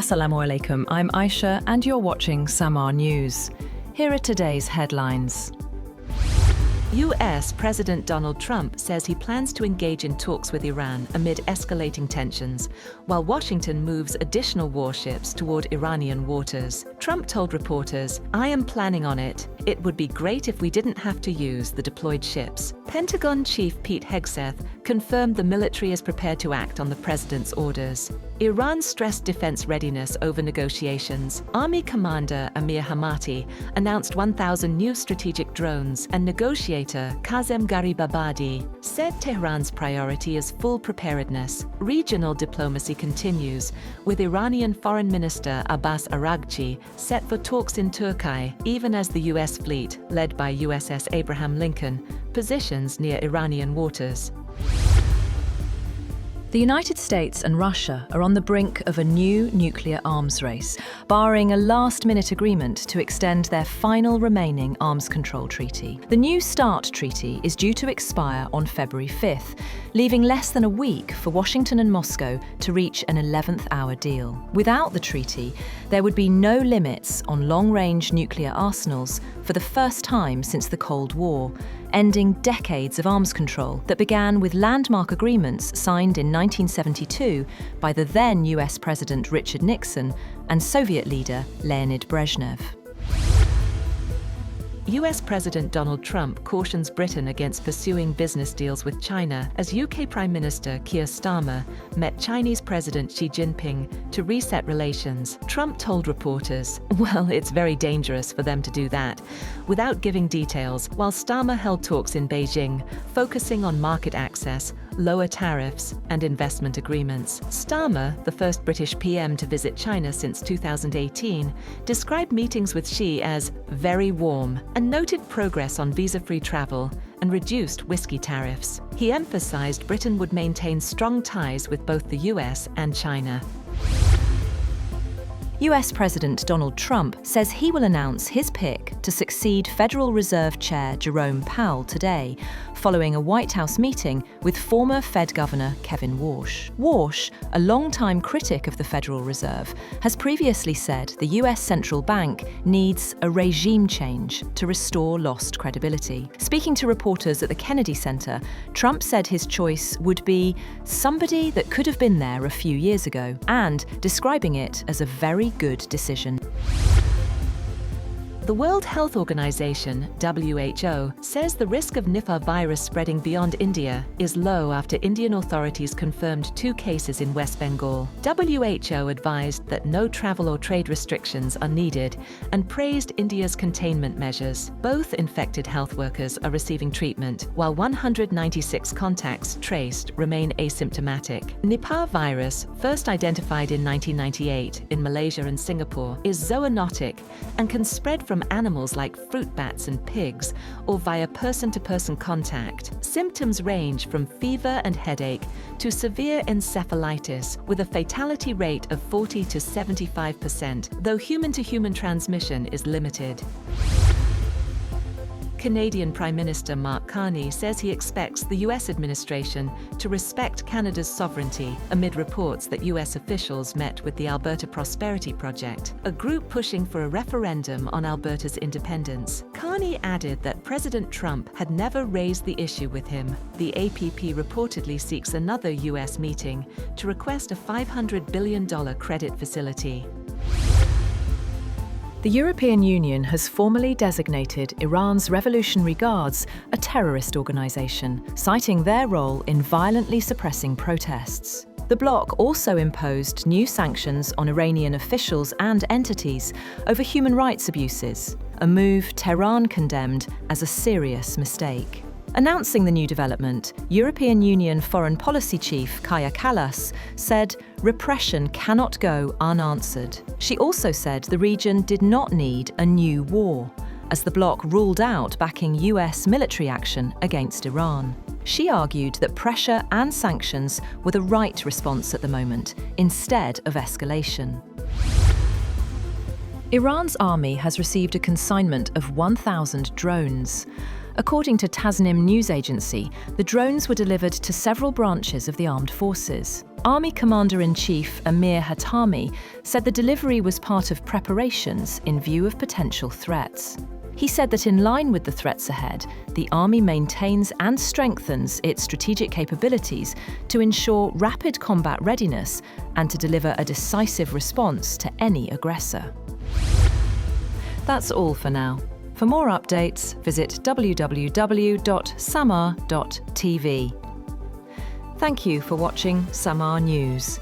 Assalamu alaikum, I'm Aisha and you're watching Samaa News. Here are today's headlines. US President Donald Trump says he plans to engage in talks with Iran amid escalating tensions, while Washington moves additional warships toward Iranian waters. Trump told reporters, "I am planning on it. It would be great if we didn't have to use the deployed ships." Pentagon Chief Pete Hegseth confirmed the military is prepared to act on the president's orders. Iran stressed defense readiness over negotiations. Army Commander Amir Hamati announced 1,000 new strategic drones, and negotiator Kazem Garibabadi said Tehran's priority is full preparedness. Regional diplomacy continues, with Iranian Foreign Minister Abbas Araghchi set for talks in Turkiye, even as the US fleet, led by USS Abraham Lincoln, positions near Iranian waters. The United States and Russia are on the brink of a new nuclear arms race, barring a last-minute agreement to extend their final remaining arms control treaty. The New START treaty is due to expire on February 5th, leaving less than a week for Washington and Moscow to reach an 11th-hour deal. Without the treaty, there would be no limits on long-range nuclear arsenals for the first time since the Cold War, ending decades of arms control that began with landmark agreements signed in 1972 by the then US President Richard Nixon and Soviet leader Leonid Brezhnev. US President Donald Trump cautions Britain against pursuing business deals with China as UK Prime Minister Keir Starmer met Chinese President Xi Jinping to reset relations. Trump told reporters, "Well, it's very dangerous for them to do that," without giving details, while Starmer held talks in Beijing, focusing on market access, lower tariffs, and investment agreements. Starmer, the first British PM to visit China since 2018, described meetings with Xi as very warm and noted progress on visa-free travel and reduced whiskey tariffs. He emphasized Britain would maintain strong ties with both the US and China. US President Donald Trump says he will announce his pick to succeed Federal Reserve Chair Jerome Powell today, following a White House meeting with former Fed Governor Kevin Warsh. Warsh, a longtime critic of the Federal Reserve, has previously said the US central bank needs a regime change to restore lost credibility. Speaking to reporters at the Kennedy Center, Trump said his choice would be somebody that could have been there a few years ago, and describing it as a very good decision. The World Health Organization, WHO, says the risk of Nipah virus spreading beyond India is low after Indian authorities confirmed 2 cases in West Bengal. WHO advised that no travel or trade restrictions are needed and praised India's containment measures. Both infected health workers are receiving treatment, while 196 contacts traced remain asymptomatic. Nipah virus, first identified in 1998 in Malaysia and Singapore, is zoonotic and can spread from animals like fruit bats and pigs, or via person-to-person contact. Symptoms range from fever and headache to severe encephalitis, with a fatality rate of 40 to 75%, though human-to-human transmission is limited. Canadian Prime Minister Mark Carney says he expects the US administration to respect Canada's sovereignty amid reports that US officials met with the Alberta Prosperity Project, a group pushing for a referendum on Alberta's independence. Carney added that President Trump had never raised the issue with him. The APP reportedly seeks another US meeting to request a $500 billion credit facility. The European Union has formally designated Iran's Revolutionary Guards a terrorist organisation, citing their role in violently suppressing protests. The bloc also imposed new sanctions on Iranian officials and entities over human rights abuses, a move Tehran condemned as a serious mistake. Announcing the new development, European Union Foreign Policy Chief Kaja Kallas said repression cannot go unanswered. She also said the region did not need a new war, as the bloc ruled out backing US military action against Iran. She argued that pressure and sanctions were the right response at the moment, instead of escalation. Iran's army has received a consignment of 1,000 drones. According to Tasnim news agency, the drones were delivered to several branches of the armed forces. Army Commander-in-Chief Amir Hatami said the delivery was part of preparations in view of potential threats. He said that in line with the threats ahead, the Army maintains and strengthens its strategic capabilities to ensure rapid combat readiness and to deliver a decisive response to any aggressor. That's all for now. For more updates, visit www.samaa.tv. Thank you for watching Samaa News.